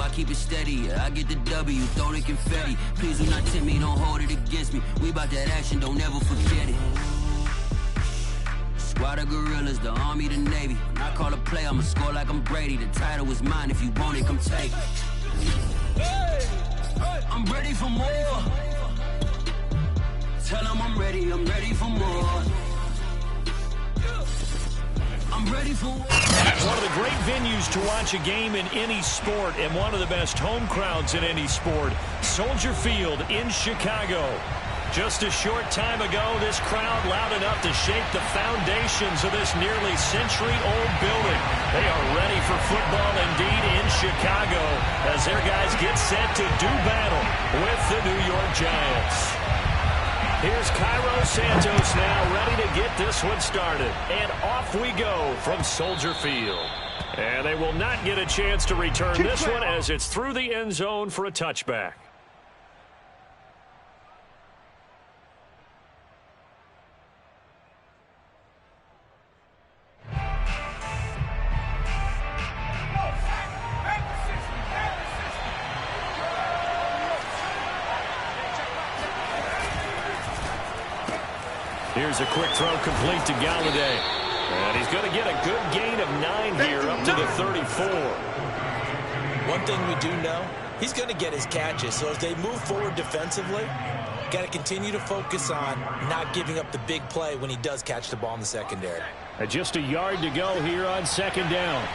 I keep it steady, yeah, I get the W, throw the confetti. Please do not tempt me, don't hold it against me. We bout that action, don't ever forget it. Squad of gorillas, the army, the navy. When I call a play, I'ma score like I'm Brady. The title is mine, if you want it, come take it. I'm ready for more. Tell them I'm ready for more. I'm ready for more. One of the great venues to watch a game in any sport, and one of the best home crowds in any sport, Soldier Field in Chicago. Just a short time ago, this crowd loud enough to shake the foundations of this nearly century-old building. They are ready for football indeed in Chicago as their guys get set to do battle with the New York Giants. Here's Cairo Santos now ready to get this one started. And off we go from Soldier Field. And they will not get a chance to return this one as it's through the end zone for a touchback. Here's a quick throw complete to Galladay. And he's going to get a good gain of 9 here up to the 34. One thing we do know, he's going to get his catches. So as they move forward defensively, got to continue to focus on not giving up the big play when he does catch the ball in the secondary. Just a yard to go here on second down.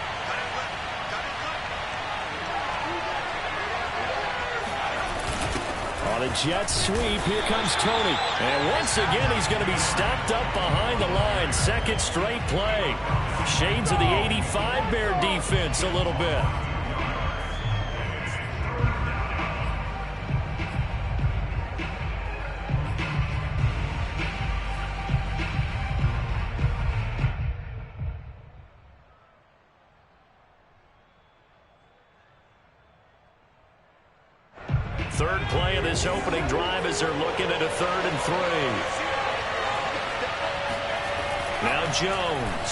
On a jet sweep, here comes Tony. And once again, he's going to be stopped up behind the line. Second straight play. Shades of the 85 Bear defense a little bit. Third play of this opening drive as they're looking at a 3rd and 3. Now Jones.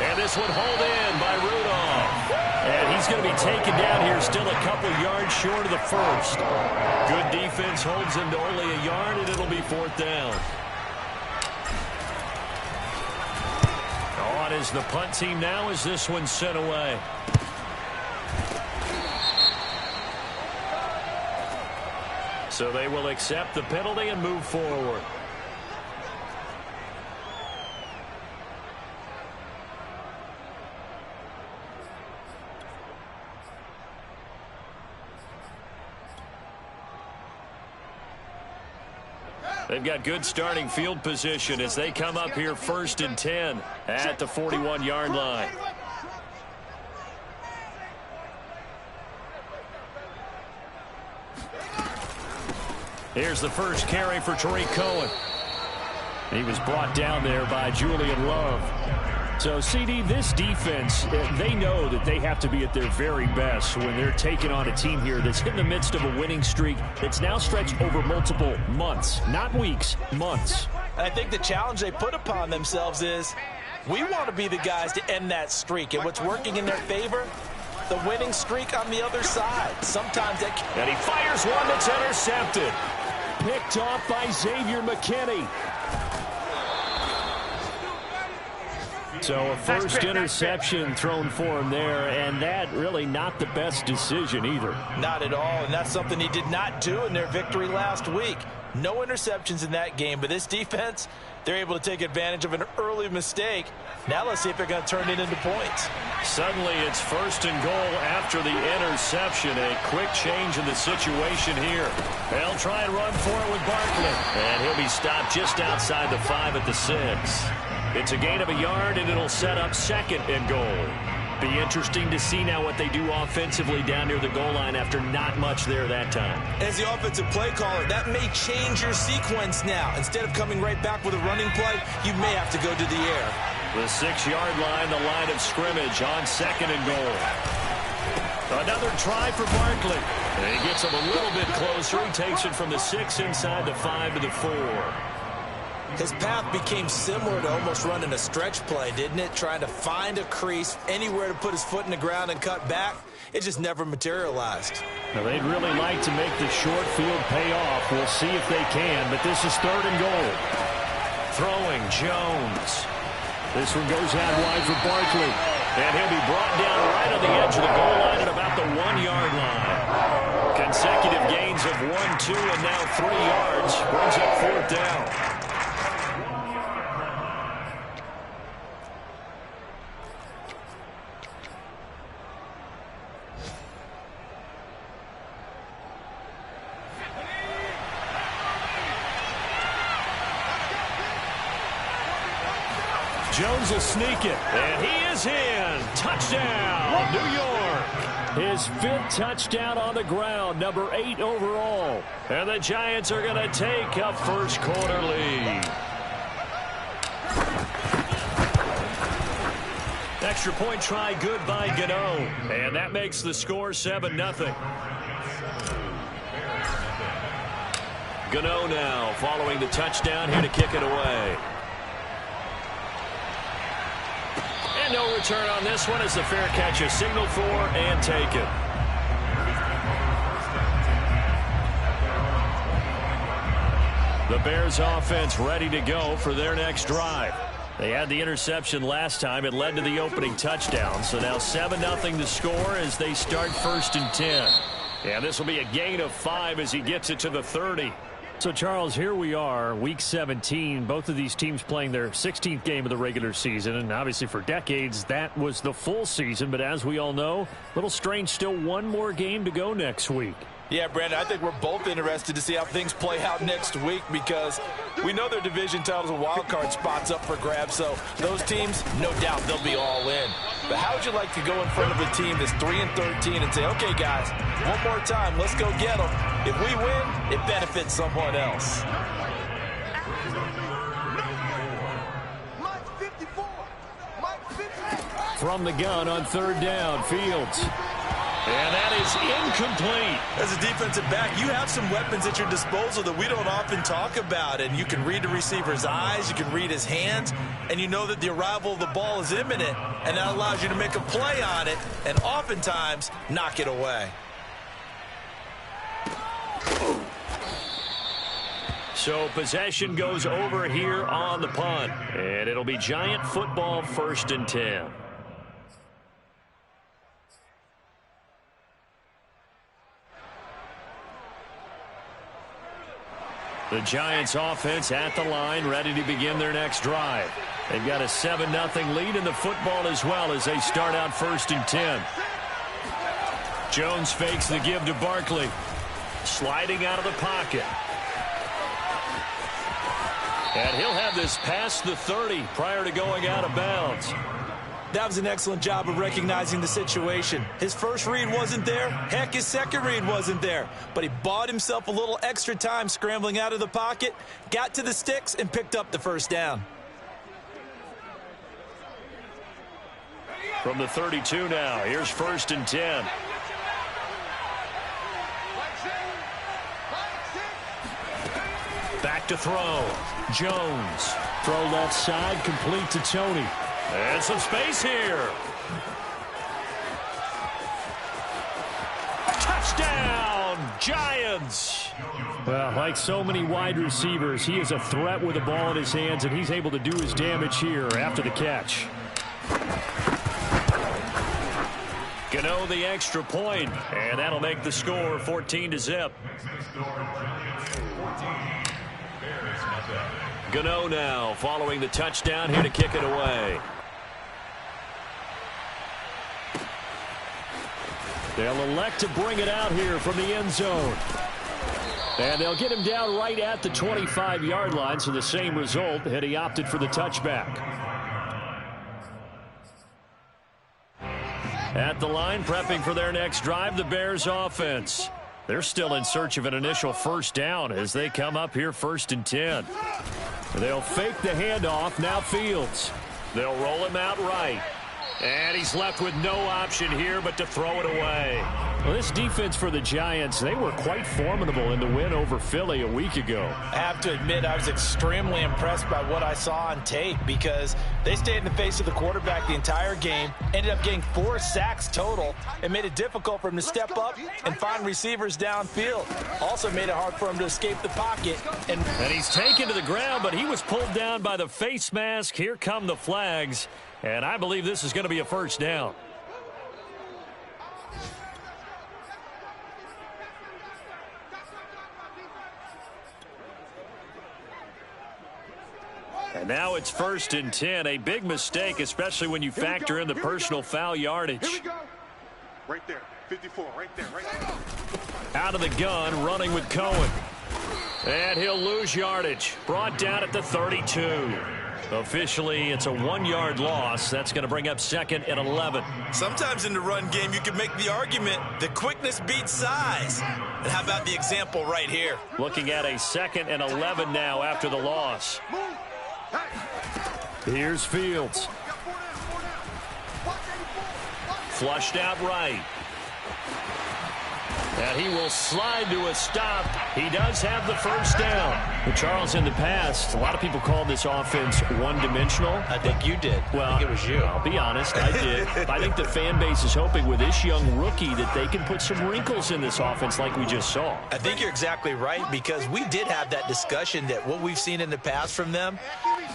And this one hauled in by Rudolph. And he's going to be taken down here, still a couple yards short of the first. Good defense holds him to only a yard, and it'll be 4th down. On is the punt team now as this one's sent away. So they will accept the penalty and move forward. They've got good starting field position as they come up here 1st and 10 at the 41-yard line. Here's the first carry for Tariq Cohen. He was brought down there by Julian Love. So, CD, this defense, they know that they have to be at their very best when they're taking on a team here that's in the midst of a winning streak that's now stretched over multiple months, not weeks, months. And I think the challenge they put upon themselves is we want to be the guys to end that streak. And what's working in their favor? The winning streak on the other side. Sometimes that can... And he fires one that's intercepted. Picked off by Xavier McKinney. So a first interception thrown for him there, and that really not the best decision either. Not at all, and that's something he did not do in their victory last week. No interceptions in that game, but this defense, they're able to take advantage of an early mistake. Now let's see if they're going to turn it into points. Suddenly it's 1st and goal after the interception. A quick change in the situation here. They'll try and run for it with Barkley. And he'll be stopped just outside the 5 at the 6. It's a gain of a yard, and it'll set up 2nd and goal. Be interesting to see now what they do offensively down near the goal line after not much there that time. As the offensive play caller, that may change your sequence now. Instead of coming right back with a running play, you may have to go to the air. The 6-yard line, the line of scrimmage on 2nd and goal. Another try for Barkley. And he gets him a little bit closer. He takes it from the 6 inside the 5 to the 4. His path became similar to almost running a stretch play, didn't it? Trying to find a crease, anywhere to put his foot in the ground and cut back. It just never materialized. Now, they'd really like to make the short field pay off. We'll see if they can, but this is 3rd and goal. Throwing, Jones. This one goes out wide for Barkley. And he'll be brought down right on the edge of the goal line at about the 1-yard line. Consecutive gains of 1, 2, and now 3 yards. Brings up 4th down. Jones will sneak it, and he is in. Touchdown, New York. His 5th touchdown on the ground, number 8 overall. And the Giants are going to take a first-quarter lead. Extra point try good by Gano, and that makes the score 7-0. Gano now following the touchdown, here to kick it away. No return on this one as the fair catch is signaled for and taken. The Bears offense ready to go for their next drive. They had the interception last time. It led to the opening touchdown. So now 7-0 the score as they start 1st and 10. Yeah, this will be a gain of 5 as he gets it to the 30. So, Charles, here we are, Week 17. Both of these teams playing their 16th game of the regular season. And obviously for decades, that was the full season. But as we all know, a little strange, still one more game to go next week. Yeah, Brandon, I think we're both interested to see how things play out next week because we know their division titles and wild card spots up for grabs. So those teams, no doubt, they'll be all in. But how would you like to go in front of a team that's 3-13 and say, okay, guys, one more time, let's go get them. If we win, it benefits someone else. From the gun on 3rd down, Fields. And that is incomplete. As a defensive back, you have some weapons at your disposal that we don't often talk about. And you can read the receiver's eyes, you can read his hands, and you know that the arrival of the ball is imminent. And that allows you to make a play on it and oftentimes knock it away. So possession goes over here on the punt. And it'll be Giant football 1st and 10. The Giants offense at the line, ready to begin their next drive. They've got a 7-0 lead in the football as well as they start out 1st and 10. Jones fakes the give to Barkley. Sliding out of the pocket. And he'll have this past the 30 prior to going out of bounds. That was an excellent job of recognizing the situation. His first read wasn't there. Heck, his second read wasn't there. But he bought himself a little extra time scrambling out of the pocket, got to the sticks, and picked up the 1st down. From the 32 now, here's 1st and 10. Back to throw. Jones. Throw left side, complete to Tony. And some space here. Touchdown, Giants. Well, like so many wide receivers, he is a threat with the ball in his hands, and he's able to do his damage here after the catch. Gano the extra point, and that'll make the score 14-0. Gano now following the touchdown, here to kick it away. They'll elect to bring it out here from the end zone. And they'll get him down right at the 25-yard line, so the same result had he opted for the touchback. At the line, prepping for their next drive, the Bears offense. They're still in search of an initial 1st down as they come up here 1st and 10. They'll fake the handoff, now Fields. They'll roll him out right. And he's left with no option here but to throw it away. Well, this defense for the Giants, they were quite formidable in the win over Philly a week ago. I have to admit, I was extremely impressed by what I saw on tape because they stayed in the face of the quarterback the entire game, ended up getting 4 sacks total, and made it difficult for him to step up and find receivers downfield. Also made it hard for him to escape the pocket. And he's taken to the ground, but he was pulled down by the face mask. Here come the flags, and I believe this is going to be a first down. And now it's 1st and 10. A big mistake, especially when you factor in the personal foul yardage. Here we go. Right there. 54. Right there. Right there. Out of the gun, running with Cohen. And he'll lose yardage. Brought down at the 32. Officially, it's a 1-yard loss. That's going to bring up 2nd and 11. Sometimes in the run game, you can make the argument that quickness beats size. And how about the example right here? Looking at a 2nd and 11 now after the loss. Here's Fields. Flushed out right. And he will slide to a stop. He does have the first down. But Charles, in the past, a lot of people called this offense one-dimensional. I think you did. Well, I think it was you. I'll be honest, I did. I think the fan base is hoping with this young rookie that they can put some wrinkles in this offense like we just saw. I think you're exactly right because we did have that discussion that what we've seen in the past from them,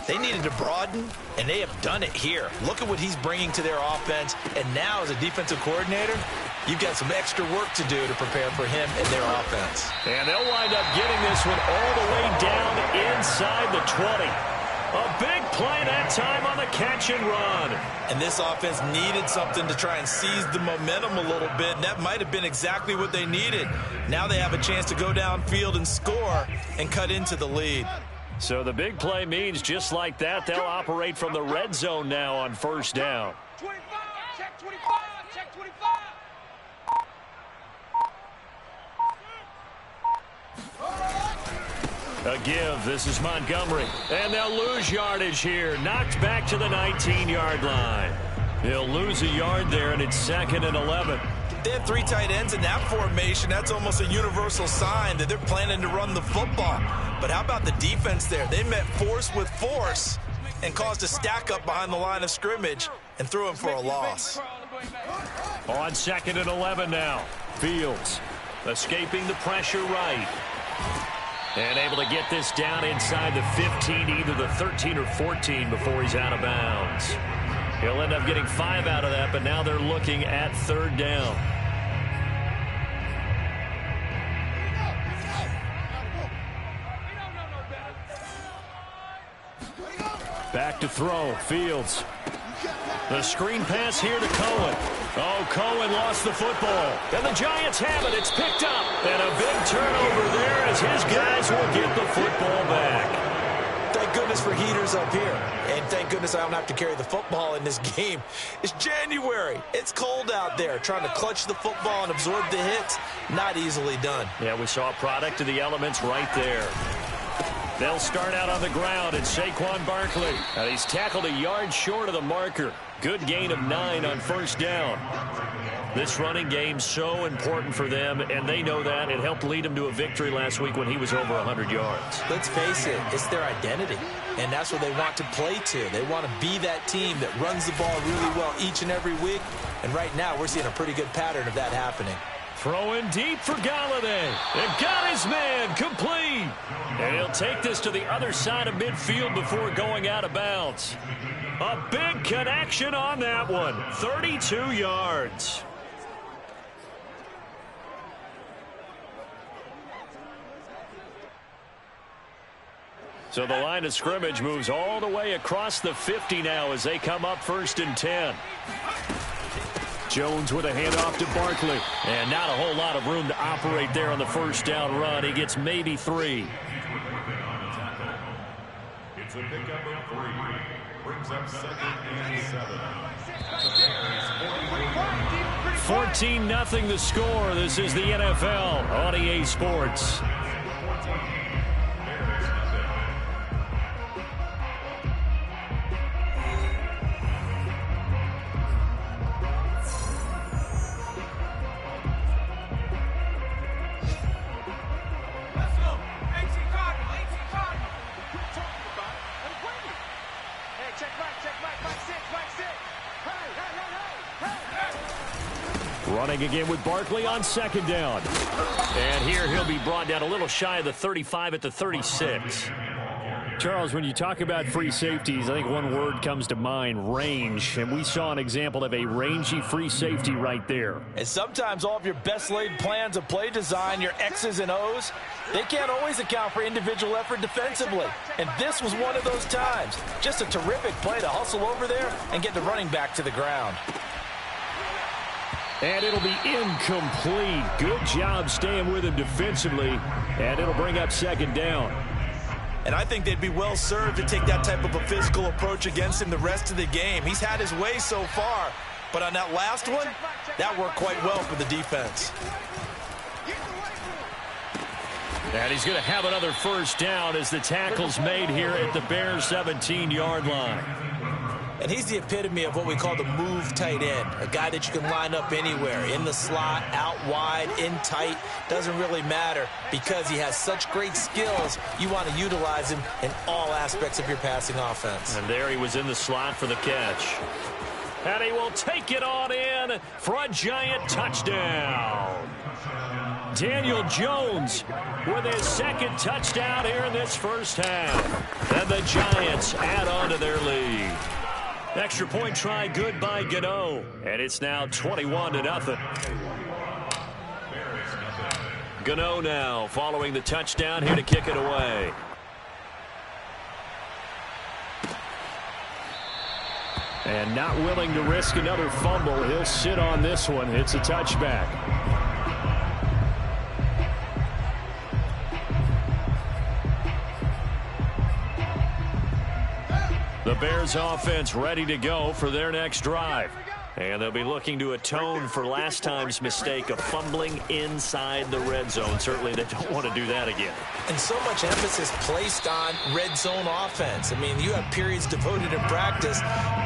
they needed to broaden, and they have done it here. Look at what he's bringing to their offense, and now as a defensive coordinator, you've got some extra work to do to prepare for him and their offense. And they'll wind up getting this one all the way down inside the 20. A big play that time on the catch and run. And this offense needed something to try and seize the momentum a little bit, and that might have been exactly what they needed. Now they have a chance to go downfield and score and cut into the lead. So the big play means just like that, they'll operate from the red zone now on 1st down. 25, check 25, check 25. A give. This is Montgomery. And they'll lose yardage here. Knocked back to the 19-yard line. They'll lose a yard there, and it's 2nd and 11. They have 3 tight ends in that formation. That's almost a universal sign that they're planning to run the football. But how about the defense there? They met force with force and caused a stack up behind the line of scrimmage and threw him for a loss. On 2nd and 11 now. Fields escaping the pressure right. And able to get this down inside the 15, either the 13 or 14 before he's out of bounds. He'll end up getting 5 out of that, but now they're looking at 3rd down. Back to throw. Fields. The screen pass here to Cohen. Oh, Cohen lost the football. And the Giants have it. It's picked up. And a big turnover there as his guys will get the football back. Thank goodness for heaters up here. And thank goodness I don't have to carry the football in this game. It's January. It's cold out there. Trying to clutch the football and absorb the hits, not easily done. Yeah, we saw a product of the elements right there. They'll start out on the ground, and Saquon Barkley. And he's tackled a yard short of the marker. Good gain of 9 on 1st down. This running game so important for them, and they know that. It helped lead them to a victory last week when he was over 100 yards. Let's face it, it's their identity, and that's what they want to play to. They want to be that team that runs the ball really well each and every week, and right now we're seeing a pretty good pattern of that happening. Throwing deep for Galladay. And got his man complete. And he'll take this to the other side of midfield before going out of bounds. A big connection on that one. 32 yards. So the line of scrimmage moves all the way across the 50 now as they come up 1st and 10. Jones with a handoff to Barkley. And not a whole lot of room to operate there on the 1st down run. He gets maybe 3. It's a pickup of 3. Brings up 2nd and 7. 14-0 the score. This is the NFL on EA Sports. Running again with Barkley on second down. And here he'll be brought down a little shy of the 35 at the 36. Charles, when you talk about free safeties, I think one word comes to mind, range. And we saw an example of a rangy free safety right there. And sometimes all of your best laid plans of play design, your X's and O's, they can't always account for individual effort defensively. And this was one of those times. Just a terrific play to hustle over there and get the running back to the ground. And it'll be incomplete. Good job staying with him defensively. And it'll bring up second down. And I think they'd be well served to take that type of a physical approach against him the rest of the game. He's had his way so far, but on that last one, that worked quite well for the defense. And he's going to have another first down as the tackle's made here at the Bears' 17-yard line. And he's the epitome of what we call the move tight end, a guy that you can line up anywhere, in the slot, out wide, in tight, doesn't really matter because he has such great skills. You want to utilize him in all aspects of your passing offense. And there he was in the slot for the catch. And he will take it on in for a giant touchdown. Daniel Jones with his second touchdown here in this first half. And the Giants add on to their lead. Extra point try good by Gano. And it's now 21-0. Gano now following the touchdown here to kick it away. And not willing to risk another fumble. He'll sit on this one. It's a touchback. The Bears offense ready to go for their next drive. And they'll be looking to atone for last time's mistake of fumbling inside the red zone. Certainly they don't want to do that again. And so much emphasis placed on red zone offense. I mean, you have periods devoted in practice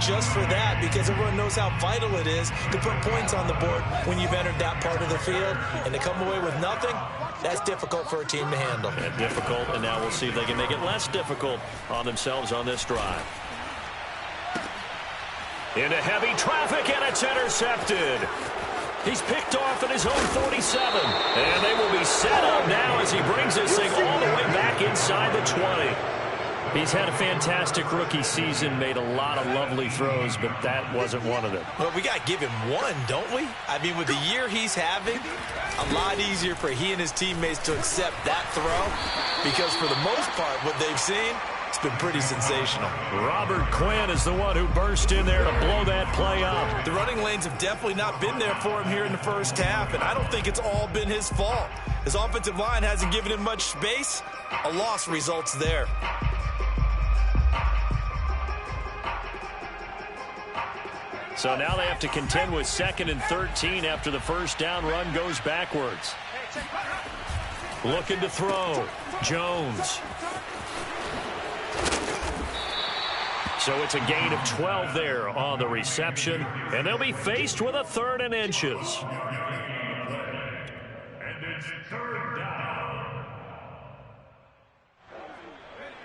just for that because everyone knows how vital it is to put points on the board when you've entered that part of the field. And to come away with nothing, that's difficult for a team to handle. And difficult, and now we'll see if they can make it less difficult on themselves on this drive. Into heavy traffic, and it's intercepted. He's picked off at his own 47. And they will be set up now as he brings this thing all the way back inside the 20. He's had a fantastic rookie season, made a lot of lovely throws, but that wasn't one of them. Well, we got to give him one, don't we? I mean, with the year he's having, a lot easier for he and his teammates to accept that throw because for the most part, what they've seen, it's been pretty sensational. Robert Quinn is the one who burst in there to blow that play up. The running lanes have definitely not been there for him here in the first half, and I don't think it's all been his fault. His offensive line hasn't given him much space. A loss results there. So now they have to contend with 2nd and 13 after the first down run goes backwards. Looking to throw. Jones. So it's a gain of 12 there on the reception, and they'll be faced with a 3rd and inches. And it's 3rd down.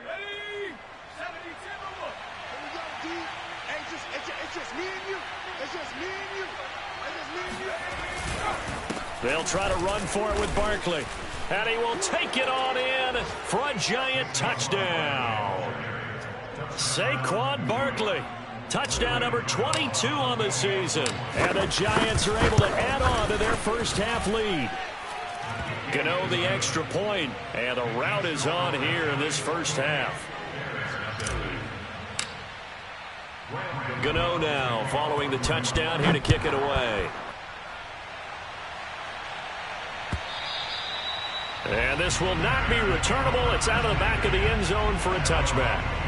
Ready? 72. Here we go, D. Hey, it's just me and you. It's just me and you. It's just me and you. They'll try to run for it with Barkley. And he will take it on in for a giant touchdown. Saquon Barkley, touchdown number 22 on the season. And the Giants are able to add on to their first half lead. Gano the extra point, and the route is on here in this first half. Gano now following the touchdown here to kick it away. And this will not be returnable. It's out of the back of the end zone for a touchback.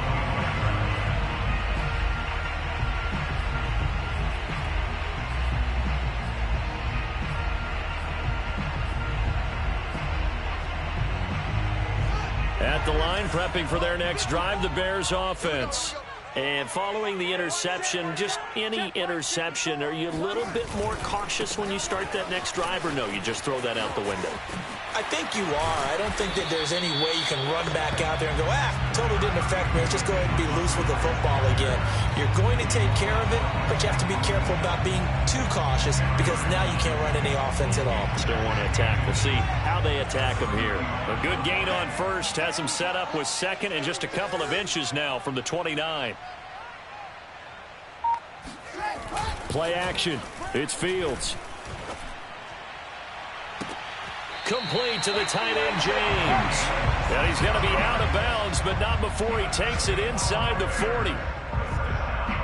At the line, prepping for their next drive, the Bears offense. And following the interception, just any interception, are you a little bit more cautious when you start that next drive, or no, you just throw that out the window? I think you are. I don't think that there's any way you can run back out there and go, totally didn't affect me. Let's just go ahead and be loose with the football again. You're going to take care of it, but you have to be careful about being too cautious because now you can't run any offense at all. Still want to attack. We'll see how they attack him here. A good gain on first has him set up with second and just a couple of inches now from the 29. Play action. It's Fields. Complete to the tight end, James. And he's going to be out of bounds, but not before he takes it inside the 40.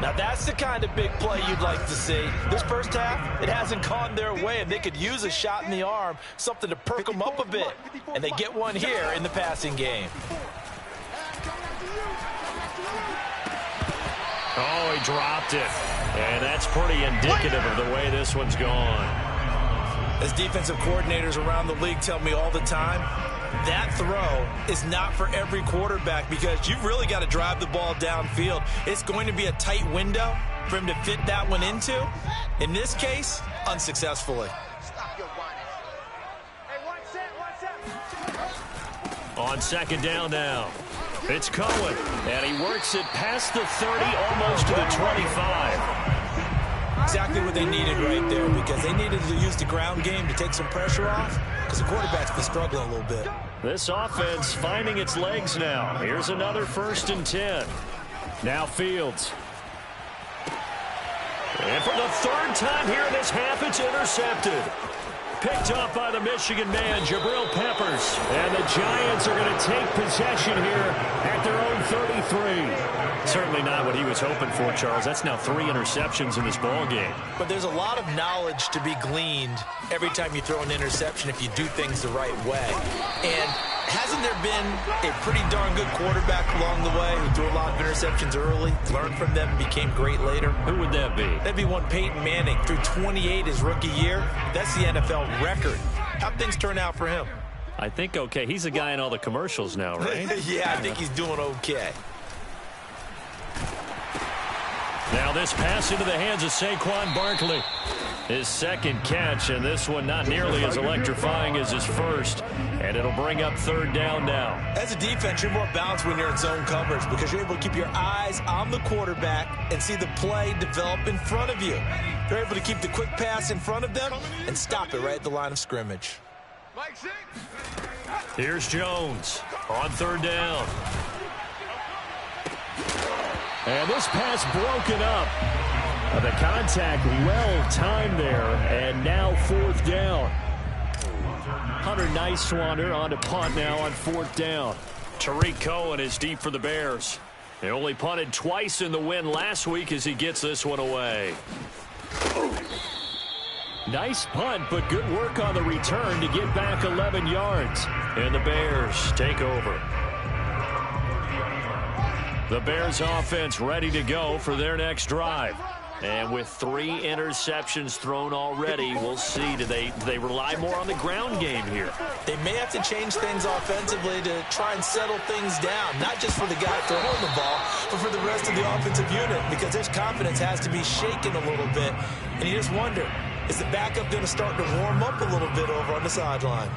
Now, that's the kind of big play you'd like to see. This first half, it hasn't gone their way, and they could use a shot in the arm, something to perk them up a bit. And they get one here in the passing game. Oh, he dropped it. And that's pretty indicative of the way this one's gone. As defensive coordinators around the league tell me all the time, that throw is not for every quarterback because you've really got to drive the ball downfield. It's going to be a tight window for him to fit that one into. In this case, unsuccessfully. On second down now, it's Cohen, and he works it past the 30, almost to the 25. Exactly what they needed right there because they needed to use the ground game to take some pressure off because the quarterback's been struggling a little bit. This offense finding its legs now. Here's another 1st and 10. Now Fields. And for the 3rd time here in this half, it's intercepted. Picked up by the Michigan man, Jabril Peppers. And the Giants are going to take possession here at their own 33. Certainly not what he was hoping for, Charles. That's now 3 interceptions in this ball game. But there's a lot of knowledge to be gleaned every time you throw an interception if you do things the right way. And hasn't there been a pretty darn good quarterback along the way who threw a lot of interceptions early, learned from them, and became great later? Who would that be? That'd be one Peyton Manning. Threw 28 his rookie year. That's the NFL record. How'd things turn out for him? I think okay. He's a guy in all the commercials now, right? Yeah, I think he's doing okay. Now this pass into the hands of Saquon Barkley. His 2nd catch, and this one not nearly as electrifying as his first. And it'll bring up 3rd down now. As a defense, you're more balanced when you're in zone coverage because you're able to keep your eyes on the quarterback and see the play develop in front of you. They're able to keep the quick pass in front of them and stop it right at the line of scrimmage. Here's Jones on 3rd down. And this pass broken up. The contact well timed there, and now 4th down. Hunter Nicewander on to punt now on 4th down. Tariq Cohen is deep for the Bears. They only punted twice in the win last week as he gets this one away. Nice punt, but good work on the return to get back 11 yards. And the Bears take over. The Bears offense ready to go for their next drive. And with 3 interceptions thrown already, we'll see. Do they rely more on the ground game here? They may have to change things offensively to try and settle things down, not just for the guy throwing the ball, but for the rest of the offensive unit, because their confidence has to be shaken a little bit. And you just wonder, is the backup going to start to warm up a little bit over on the sideline?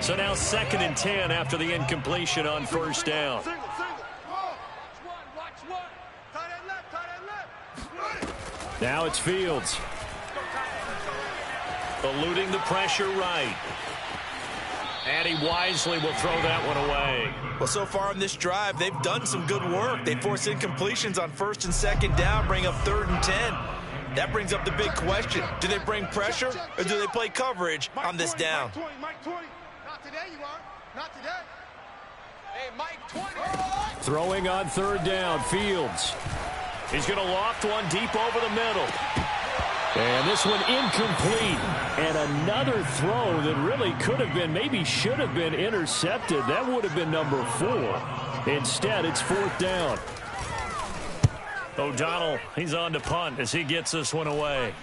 So now 2nd and 10 after the incompletion on 1st down. Now it's Fields. Eluding the pressure right. And he wisely will throw that one away. Well, so far on this drive, they've done some good work. They force incompletions on 1st and 2nd down, bring up 3rd and 10. That brings up the big question. Do they bring pressure or do they play coverage on this down? Not today, you are. Not today. Hey, Mike 20. Throwing on 3rd down, Fields. He's going to loft one deep over the middle. And this one incomplete. And another throw that really could have been, maybe should have been intercepted. That would have been number 4. Instead, it's 4th down. O'Donnell, he's on to punt as he gets this one away.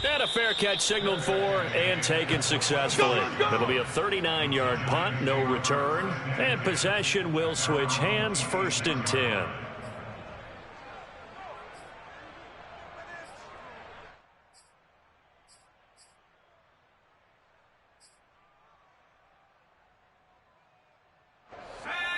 And a fair catch signaled for and taken successfully. It'll be a 39-yard punt, no return. And possession will switch hands, 1st and 10.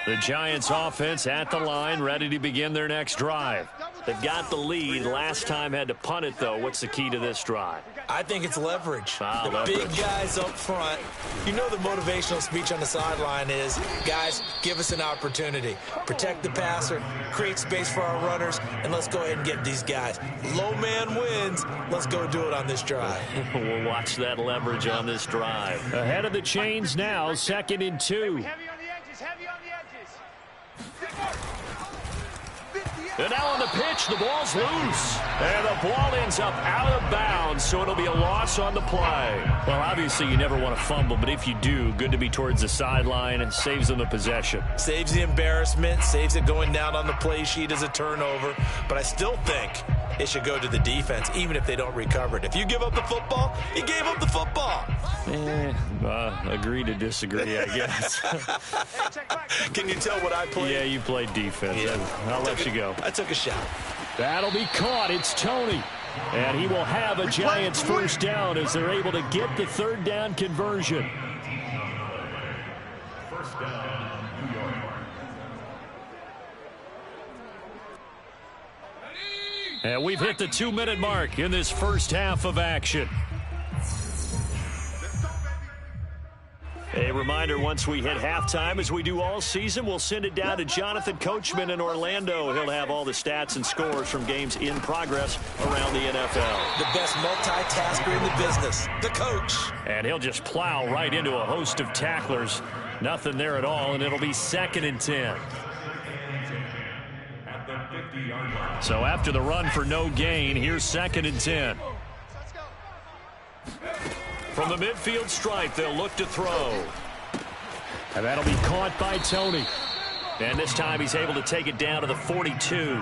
The Giants offense at the line, ready to begin their next drive. They've got the lead. Last time had to punt it, though. What's the key to this drive? I think it's leverage. Leverage. Big guys up front. You know the motivational speech on the sideline is, guys, give us an opportunity. Protect the passer, create space for our runners, and let's go ahead and get these guys. Low man wins. Let's go do it on this drive. We'll watch that leverage on this drive. Ahead of the chains now, 2nd and 2. And now on the pitch, the ball's loose. And the ball ends up out of bounds, so it'll be a loss on the play. Well, obviously you never want to fumble, but if you do, good to be towards the sideline and saves them the possession. Saves the embarrassment, saves it going down on the play sheet as a turnover. But I still think it should go to the defense, even if they don't recover it. If you give up the football, you gave up the football. Agree to disagree, I guess. Can you tell what I played? Yeah, you played defense. Yeah. I'll let you go. I took a shot. That'll be caught. It's Tony. And he will have a Giants first down as they're able to get the 3rd down conversion. First down, New York. And we've hit the 2-minute mark in this first half of action. A reminder, once we hit halftime, as we do all season, we'll send it down to Jonathan Coachman in Orlando. He'll have all the stats and scores from games in progress around the NFL. The best multitasker in the business, the coach. And he'll just plow right into a host of tacklers. Nothing there at all, and it'll be 2nd and 10. So after the run for no gain, here's 2nd and 10. From the midfield stripe, they'll look to throw. And that'll be caught by Tony. And this time he's able to take it down to the 42.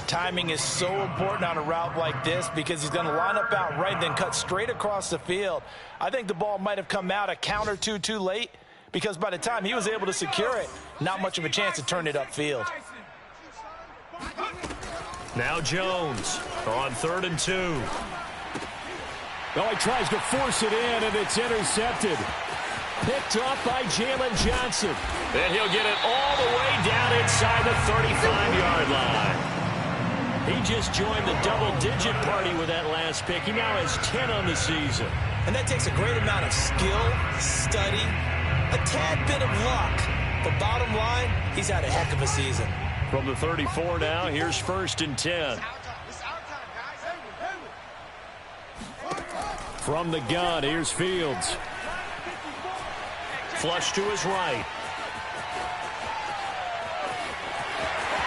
Timing is so important on a route like this because he's going to line up out right, then cut straight across the field. I think the ball might have come out a count or two too late because by the time he was able to secure it, not much of a chance to turn it upfield. Now Jones on 3rd and 2. Oh, he tries to force it in, and it's intercepted. Picked off by Jalen Johnson. And he'll get it all the way down inside the 35-yard line. He just joined the double-digit party with that last pick. He now has 10 on the season. And that takes a great amount of skill, study, a tad bit of luck. But bottom line, he's had a heck of a season. From the 34 now, here's 1st and 10. From the gun, here's Fields. Flush to his right.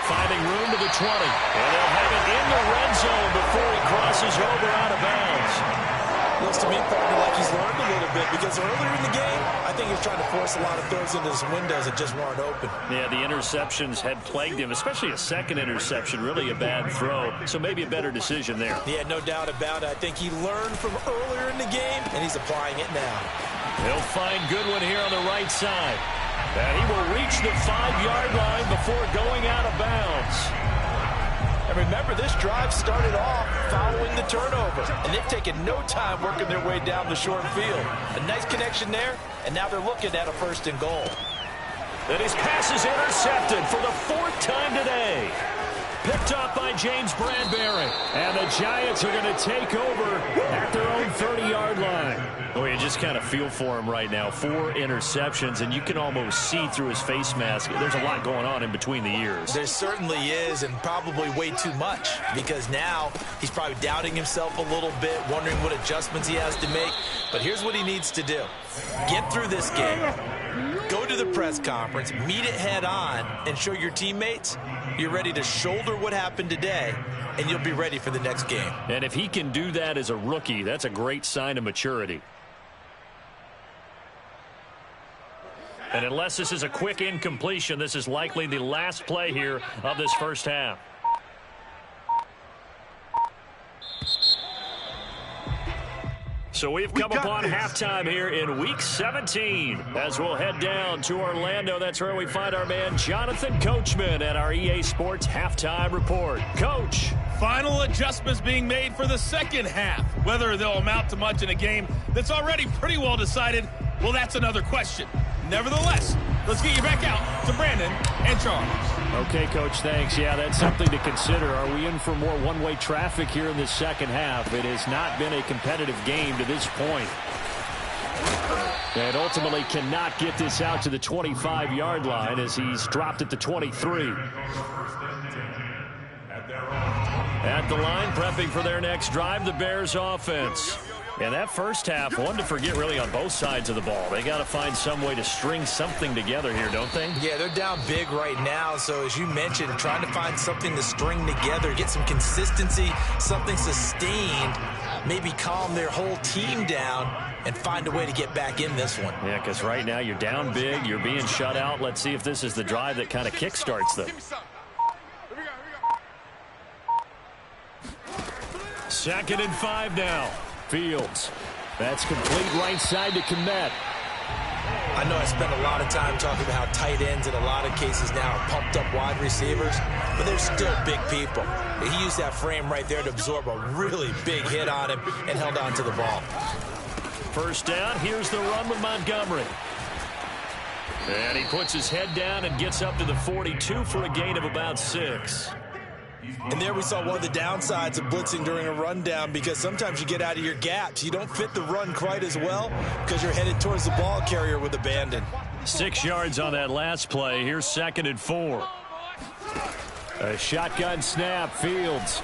Finding room to the 20. And they'll have it in the red zone before he crosses over out of bounds. Looks to me, partner, like he's learned a little bit because earlier in the game, I think he was trying to force a lot of throws into his windows that just weren't open. Yeah, the interceptions had plagued him, especially a second interception, really a bad throw. So maybe a better decision there. Yeah, no doubt about it. I think he learned from earlier in the game, and he's applying it now. He'll find Goodwin here on the right side. And he will reach the 5-yard line before going out of bounds. And remember, this drive started off following the turnover, and they've taken no time working their way down the short field. A nice connection there, and now they're looking at a 1st and goal. And his pass is intercepted for the 4th time today. Picked off by James Bradbury. And the Giants are going to take over at their own 30-yard line. Oh, you just kind of feel for him right now. 4 interceptions, and you can almost see through his face mask. There's a lot going on in between the ears. There certainly is, and probably way too much, because now he's probably doubting himself a little bit, wondering what adjustments he has to make. But here's what he needs to do. Get through this game. Go to the press conference, meet it head on, and show your teammates you're ready to shoulder what happened today, and you'll be ready for the next game. And if he can do that as a rookie, that's a great sign of maturity. And unless this is a quick incompletion, this is likely the last play here of this first half. So we've come upon halftime here in Week 17 as we'll head down to Orlando. That's where we find our man Jonathan Coachman at our EA Sports Halftime Report. Coach. Final adjustments being made for the second half. Whether they'll amount to much in a game that's already pretty well decided, well, that's another question. Nevertheless, Let's get you back out to Brandon and Charles. Okay, Coach, thanks. Yeah, that's something to consider. Are we in for more one-way traffic here in the second half? It has not been a competitive game to this point. And ultimately cannot get this out to the 25-yard line as he's dropped at the 23. At the line, prepping for their next drive, the Bears offense. And that first half, one to forget really on both sides of the ball. They got to find some way to string something together here, don't they? Yeah, they're down big right now. So as you mentioned, trying to find something to string together, get some consistency, something sustained, maybe calm their whole team down and find a way to get back in this one. Yeah, because right now you're down big, you're being shut out. Let's see if this is the drive that kind of kickstarts them. Second and 5 now. Fields. That's complete right side to Kmet. I know I spent a lot of time talking about how tight ends in a lot of cases now are pumped up wide receivers, but they're still big people. He used that frame right there to absorb a really big hit on him and held on to the ball. First down, here's the run with Montgomery. And he puts his head down and gets up to the 42 for a gain of about 6. And there we saw one of the downsides of blitzing during a rundown, because sometimes you get out of your gaps. You don't fit the run quite as well because you're headed towards the ball carrier with abandon. 6 yards on that last play. Here's second and 4. A shotgun snap, Fields.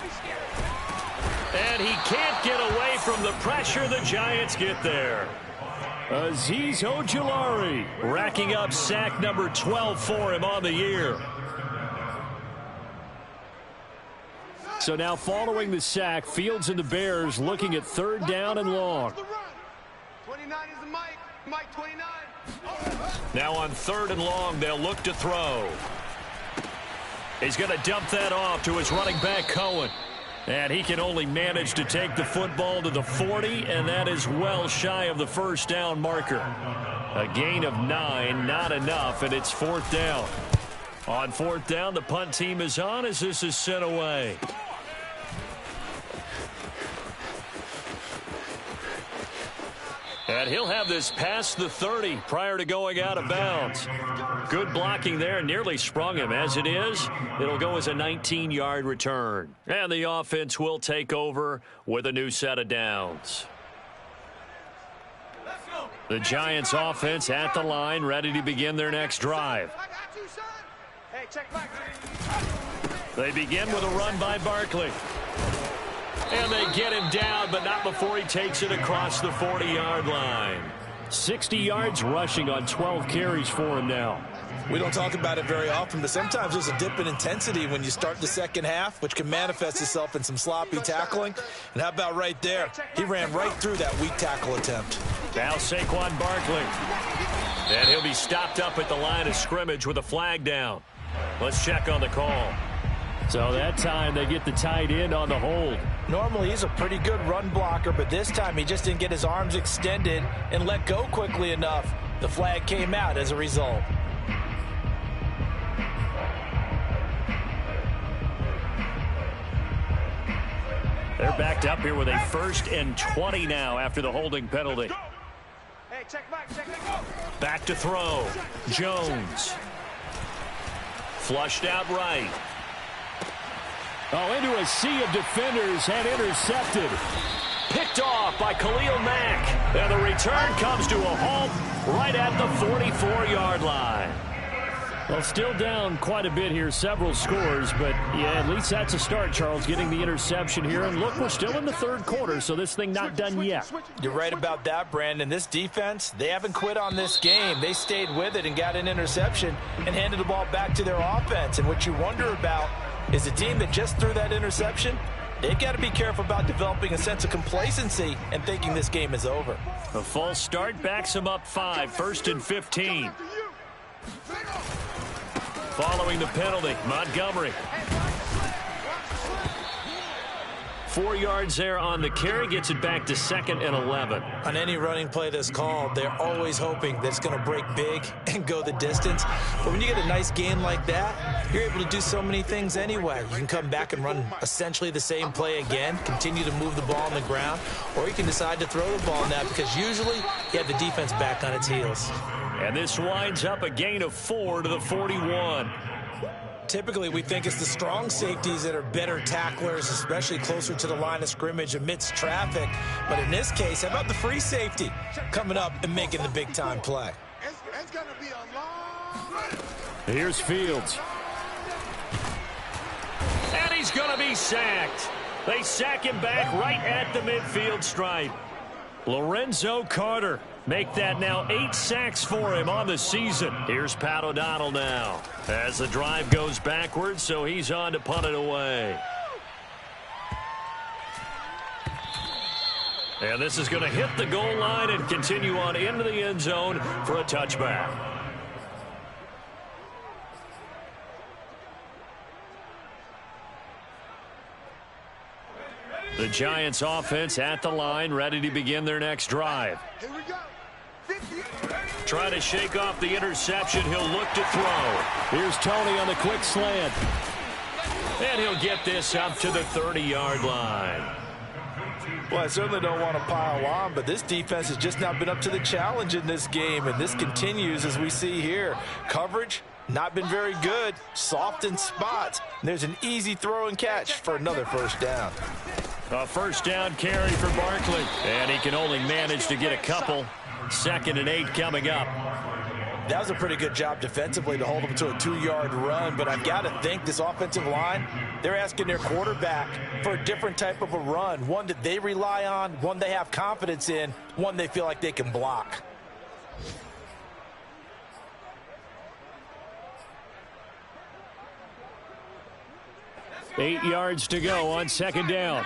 And he can't get away from the pressure. The Giants get there. Azeez Ojulari racking up sack number 12 for him on the year. So now following the sack, Fields and the Bears looking at third down and long. 29 is the Mike. Mike 29. Now on third and long, they'll look to throw. He's going to dump that off to his running back, Cohen. And he can only manage to take the football to the 40, and that is well shy of the first down marker. A gain of 9, not enough, and it's fourth down. On fourth down, the punt team is on as this is sent away. And he'll have this past the 30 prior to going out of bounds. Good blocking there, nearly sprung him. As it is, it'll go as a 19-yard return. And the offense will take over with a new set of downs. The Giants offense at the line, ready to begin their next drive. They begin with a run by Barkley. And they get him down, but not before he takes it across the 40-yard line. 60 yards rushing on 12 carries for him now. We don't talk about it very often, but sometimes there's a dip in intensity when you start the second half, which can manifest itself in some sloppy tackling. And how about right there? He ran right through that weak tackle attempt. Now Saquon Barkley. And he'll be stopped up at the line of scrimmage with a flag down. Let's check on the call. So that time they get the tight end on the hold. Normally he's a pretty good run blocker, but this time he just didn't get his arms extended and let go quickly enough. The flag came out as a result. They're backed up here with a 1st and 20 now after the holding penalty. Hey, check back, go. Back to throw. Jones. Flushed out right. Oh, into a sea of defenders and intercepted. Picked off by Khalil Mack. And the return comes to a halt right at the 44-yard line. Well, still down quite a bit here, several scores, but yeah, at least that's a start, Charles, getting the interception here. And look, we're still in the third quarter, so this thing not done yet. You're right about that, Brandon. This defense, they haven't quit on this game. They stayed with it and got an interception and handed the ball back to their offense. And what you wonder about is the team that just threw that interception, they've got to be careful about developing a sense of complacency and thinking this game is over. A false start backs them up 5, 1st and 15. Following the penalty, Montgomery. 4 yards there on the carry, gets it back to 2nd and 11. On any running play that's called, they're always hoping that it's going to break big and go the distance. But when you get a nice gain like that, you're able to do so many things anyway. You can come back and run essentially the same play again, continue to move the ball on the ground, or you can decide to throw the ball now because usually you have the defense back on its heels. And this winds up a gain of 4 to the 41. Typically, we think it's the strong safeties that are better tacklers, especially closer to the line of scrimmage amidst traffic. But in this case, how about the free safety coming up and making the big-time play? It's going to be a long... Here's Fields. And he's going to be sacked. They sack him back right at the midfield stripe. Lorenzo Carter. Make that now 8 sacks for him on the season. Here's Pat O'Donnell now as the drive goes backwards, so he's on to punt it away. And this is going to hit the goal line and continue on into the end zone for a touchback. The Giants offense at the line, ready to begin their next drive. Here we go. Trying to shake off the interception. He'll look to throw. Here's Tony on the quick slant. And he'll get this up to the 30-yard line. Well, I certainly don't want to pile on, but this defense has just not been up to the challenge in this game, and this continues as we see here. Coverage, not been very good. Soft in spots. And there's an easy throw and catch for another first down. A first down carry for Barkley. And he can only manage to get a couple. 2nd and 8 coming up. That was a pretty good job defensively to hold them to a 2-yard run, but I've got to think this offensive line, they're asking their quarterback for a different type of a run, one that they rely on, one they have confidence in, one they feel like they can block. Eight yards to go on 2nd down.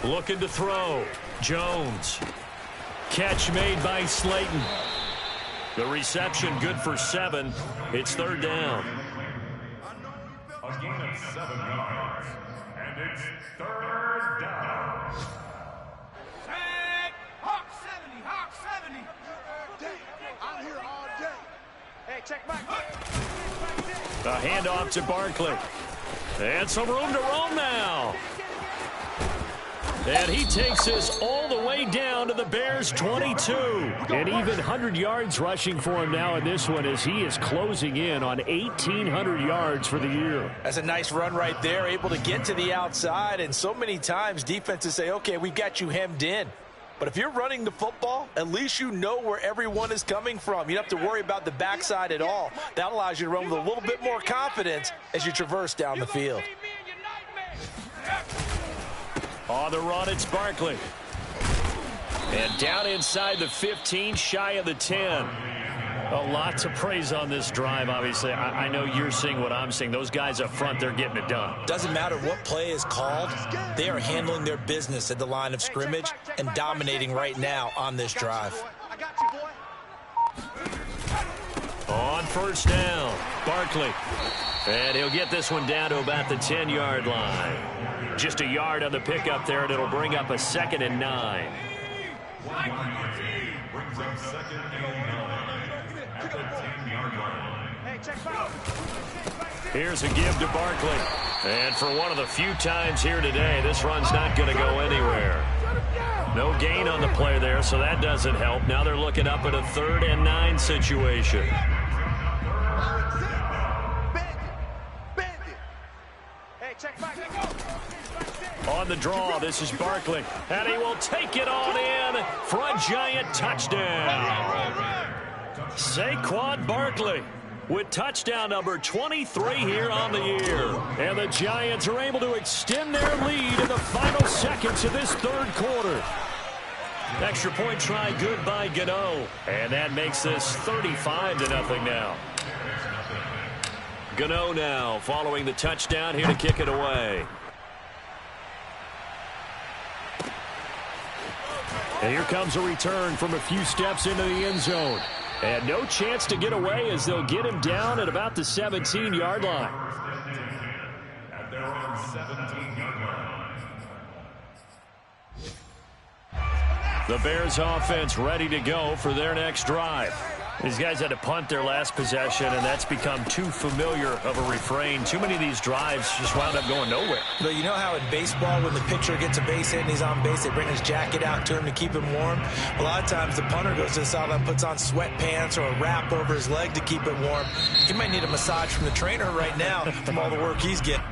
Looking to throw. Jones. Catch made by Slayton. The reception good for 7. It's 3rd down. A gain of 7 yards. And it's 3rd down. Hawk 70, Hawk 70. I'm here all day. Hey, check back. A handoff to Barkley. And some room to roam now. And he takes us all the way down to the Bears' 22. And even 100 yards rushing for him now in this one as he is closing in on 1,800 yards for the year. That's a nice run right there, able to get to the outside. And so many times defenses say, okay, we've got you hemmed in. But if you're running the football, at least you know where everyone is coming from. You don't have to worry about the backside at all. That allows you to run with a little bit more confidence as you traverse down the field. On the run, it's Barkley. And down inside the 15, shy of the 10. A lot to praise on this drive, obviously. I know you're seeing what I'm seeing. Those guys up front, they're getting it done. Doesn't matter what play is called. They are handling their business at the line of scrimmage and dominating right now on this drive. On 1st down, Barkley. And he'll get this one down to about the 10-yard line. Just a yard on the pickup there, and it'll bring up a 2nd and 9. Brings up 2nd and 9 at the 10-yard line. Here's a give to Barkley. And for one of the few times here today, this run's not going to go anywhere. No gain on the play there, so that doesn't help. Now they're looking up at a 3rd and 9 situation. On the draw, this is Barkley. And he will take it on in for a giant touchdown. Saquon Barkley with touchdown number 23 here on the year. And the Giants are able to extend their lead in the final seconds of this 3rd quarter. Extra point try good by Gano. And that makes this 35-0 now. Gano now following the touchdown here to kick it away. And here comes a return from a few steps into the end zone. And no chance to get away as they'll get him down at about the 17-yard line. The Bears offense ready to go for their next drive. These guys had to punt their last possession, and that's become too familiar of a refrain. Too many of these drives just wound up going nowhere. But you know how in baseball, when the pitcher gets a base hit and he's on base, they bring his jacket out to him to keep him warm? A lot of times the punter goes to the sideline, puts on sweatpants or a wrap over his leg to keep it warm. He might need a massage from the trainer right now from all the work he's getting.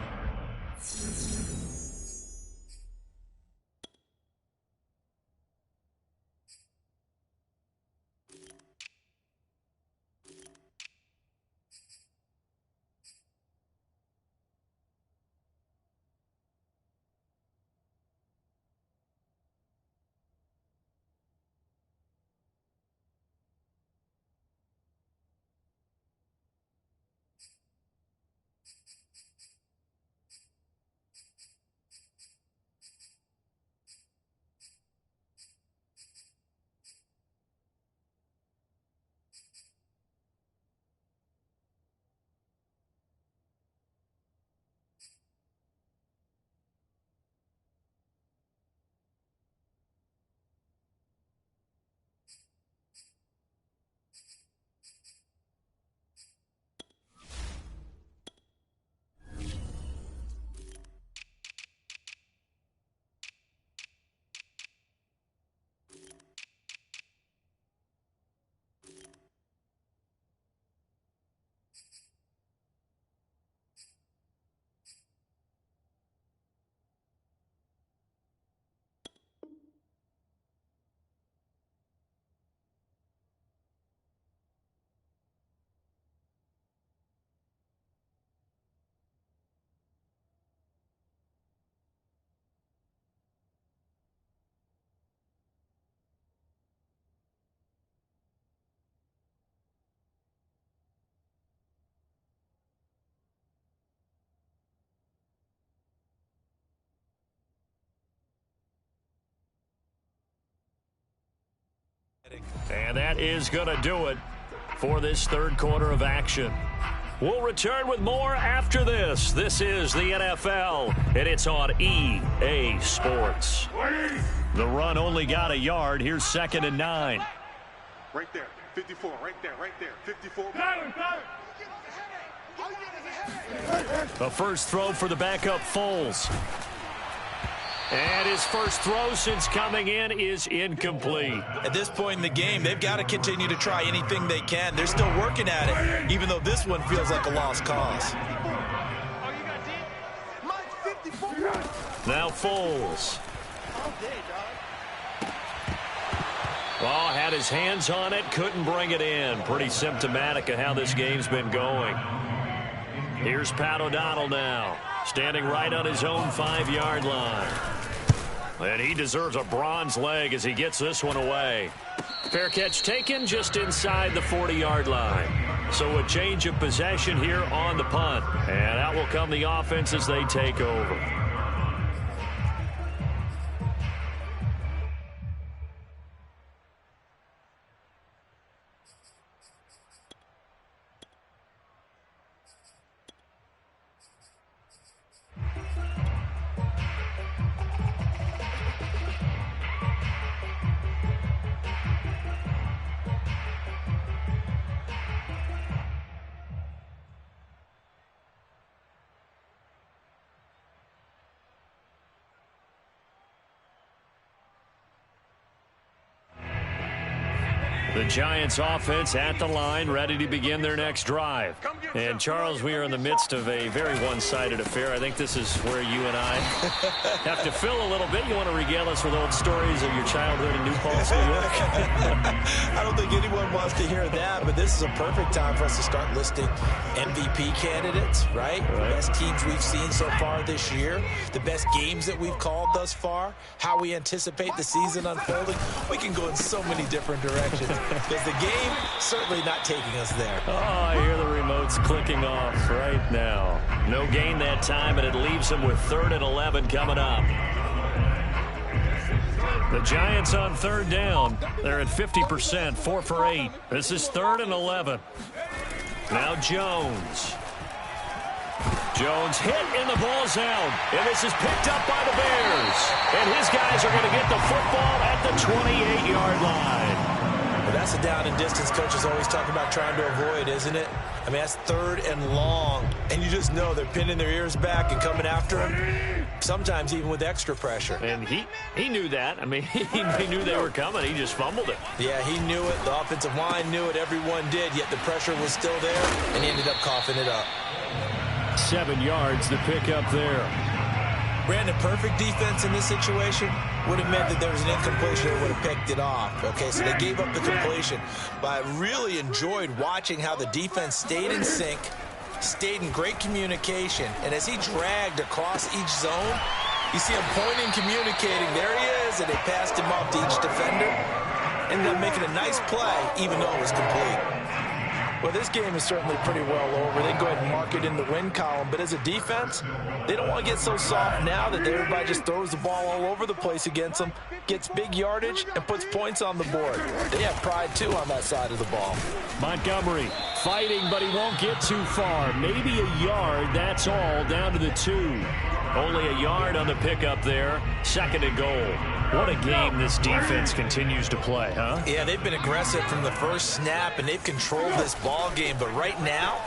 And that is going to do it for this third quarter of action. We'll return with more after this. This is the NFL, and it's on EA Sports. The run only got a yard. Here's 2nd and 9. Right there. 54. Right there. 54. The first throw for the backup Foles. And his first throw since coming in is incomplete. At this point in the game, they've got to continue to try anything they can. They're still working at it, even though this one feels like a lost cause. Now Foles. Well, had his hands on it, couldn't bring it in. Pretty symptomatic of how this game's been going. Here's Pat O'Donnell now, standing right on his own 5-yard line. And he deserves a bronze leg as he gets this one away. Fair catch taken just inside the 40-yard line. So a change of possession here on the punt. And out will come the offense as they take over. The Giants offense at the line, ready to begin their next drive. And Charles, we are in the midst of a very one-sided affair. I think this is where you and I have to fill a little bit. You want to regale us with old stories of your childhood in New Paltz, New York? I don't think anyone wants to hear that, but this is a perfect time for us to start listing MVP candidates, right? The best teams we've seen so far this year, the best games that we've called thus far, how we anticipate the season unfolding. We can go in so many different directions. Because the game certainly not taking us there. Oh, I hear the remotes clicking off right now. No gain that time, and it leaves them with 3rd and 11 coming up. The Giants on 3rd down. They're at 50%, 4 for 8. This is 3rd and 11. Now Jones. Jones hit and the ball's out. And this is picked up by the Bears. And his guys are going to get the football at the the 28-yard line. Well, that's a down and distance coaches always talk about trying to avoid, isn't it? I mean, that's 3rd and long, and you just know they're pinning their ears back and coming after him, sometimes even with extra pressure. And he knew that. I mean, he knew they were coming. He just fumbled it. Yeah, he knew it. The offensive line knew it. Everyone did, yet the pressure was still there, and he ended up coughing it up. 7 yards to pick up there. Brandon, perfect defense in this situation would have meant that there was an incompletion that would have picked it off. Okay, so they gave up the completion. But I really enjoyed watching how the defense stayed in sync, stayed in great communication, and as he dragged across each zone, you see him pointing, communicating. There he is, and they passed him off to each defender. Ended up making a nice play, even though it was complete. Well, this game is certainly pretty well over. They go ahead and mark it in the win column. But as a defense, they don't want to get so soft now that everybody just throws the ball all over the place against them, gets big yardage, and puts points on the board. They have pride, too, on that side of the ball. Montgomery fighting, but he won't get too far. Maybe a yard, that's all, down to the 2. Only a yard on the pickup there. 2nd and goal. What a game this defense continues to play, huh? Yeah, they've been aggressive from the first snap, and they've controlled this ball game. But right now,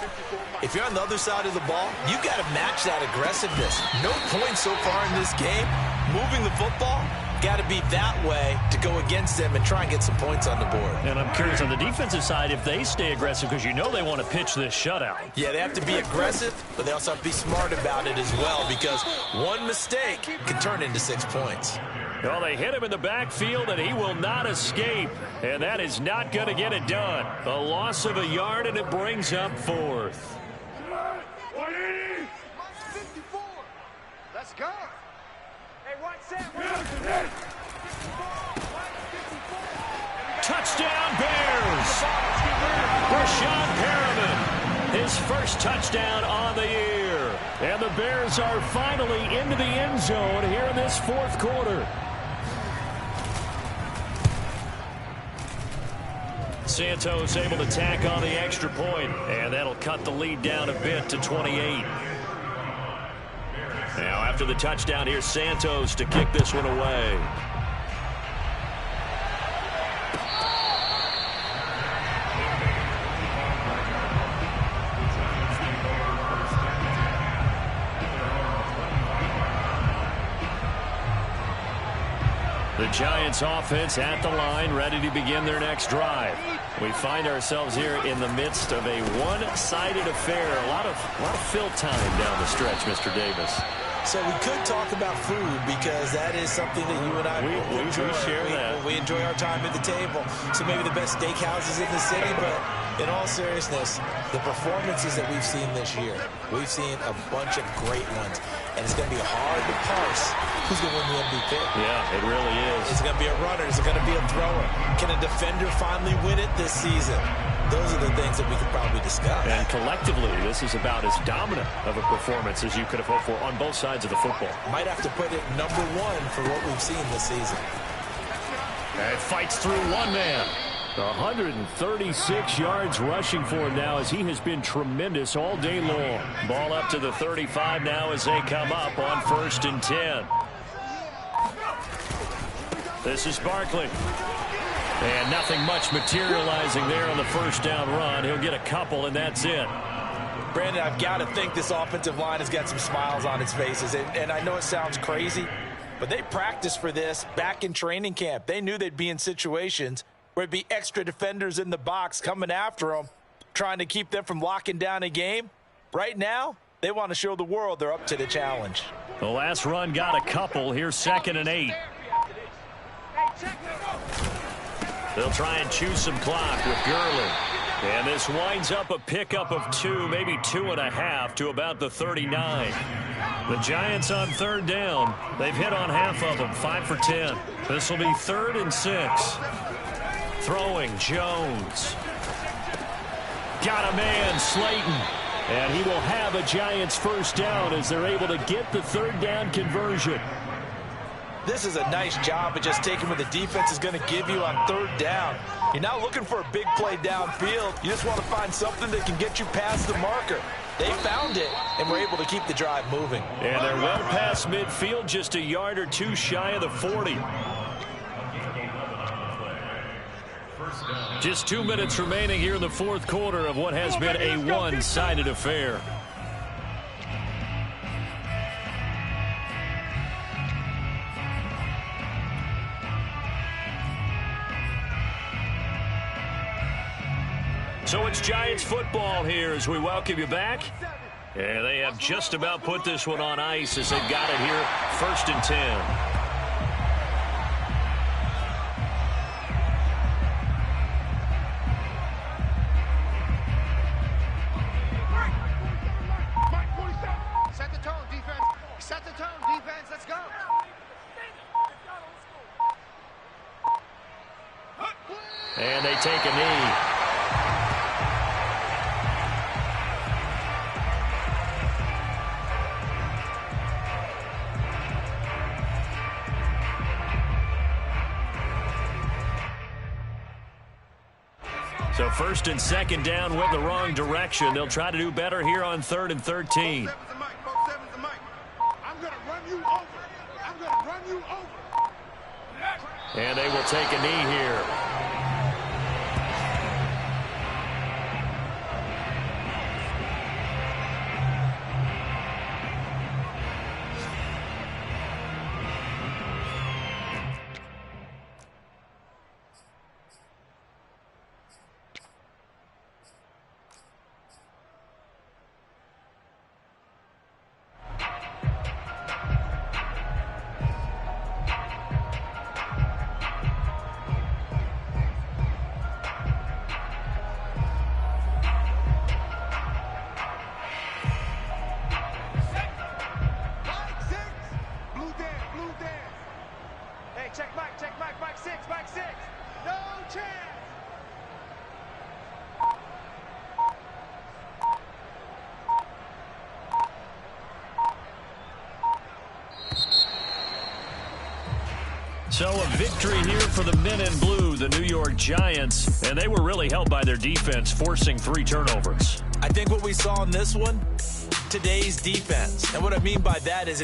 if you're on the other side of the ball, you got to match that aggressiveness. No points so far in this game. Moving the football, got to be that way to go against them and try and get some points on the board. And I'm curious on the defensive side if they stay aggressive, because you know they want to pitch this shutout. Yeah, they have to be aggressive, but they also have to be smart about it as well, because one mistake can turn into 6 points. Well, they hit him in the backfield, and he will not escape. And that is not going to get it done. A loss of a yard, and it brings up 4th. 54. Let's go. Hey, what's that? Touchdown, Bears! Rashad Perriman, his first touchdown on the year. And the Bears are finally into the end zone here in this 4th quarter. Santos able to tack on the extra point, and that'll cut the lead down a bit to 28. Now after the touchdown, here's Santos to kick this one away. The Giants offense at the line, ready to begin their next drive. We find ourselves here in the midst of a one-sided affair. A lot of fill time down the stretch, Mr. Davis. So we could talk about food, because that is something that you and I enjoy. We enjoy our time at the table. So maybe the best steakhouses in the city, but in all seriousness, the performances that we've seen this year, we've seen a bunch of great ones. And it's going to be hard to parse who's going to win the MVP. Yeah, it really is. Is it going to be a runner? Is it going to be a thrower? Can a defender finally win it this season? Those are the things that we could probably discuss. And collectively, this is about as dominant of a performance as you could have hoped for on both sides of the football. Might have to put it #1 for what we've seen this season. And fights through one man. 136 yards rushing for him now, as he has been tremendous all day long. Ball up to the 35 now as they come up on 1st and 10. This is Barkley. And nothing much materializing there on the first down run. He'll get a couple, and that's it. Brandon, I've got to think this offensive line has got some smiles on its faces. And I know it sounds crazy, but they practiced for this back in training camp. They knew they'd be in situations where it'd be extra defenders in the box coming after them, trying to keep them from locking down a game. Right now, they want to show the world they're up to the challenge. The last run got a couple. Here's 2nd and 8. They'll try and chew some clock with Gurley. And this winds up a pickup of 2, maybe 2.5 to about the 39. The Giants on 3rd down. They've hit on half of them, 5 for 10. This will be 3rd and 6. Throwing, Jones. Got a man, Slayton. And he will have a Giants first down as they're able to get the 3rd down conversion. This is a nice job of just taking what the defense is going to give you on 3rd down. You're not looking for a big play downfield. You just want to find something that can get you past the marker. They found it and were able to keep the drive moving. And they're well past midfield, just a yard or 2 shy of the 40. Just 2 minutes remaining here in the fourth quarter of what has been a one-sided affair. So it's Giants football here as we welcome you back. And they have just about put this one on ice as they've got it here, 1st and 10. Set the tone, defense. Set the tone, defense. Let's go. And they take a knee. So 1st and 2nd down went the wrong direction. They'll try to do better here on 3rd and 13. I'm going to run you over. I'm going to run you over. And they will take a knee here. Mike 6, no chance. So a victory here for the men in blue, the New York Giants, and they were really helped by their defense, forcing 3 turnovers. I think what we saw in this one, today's defense. And what I mean by that is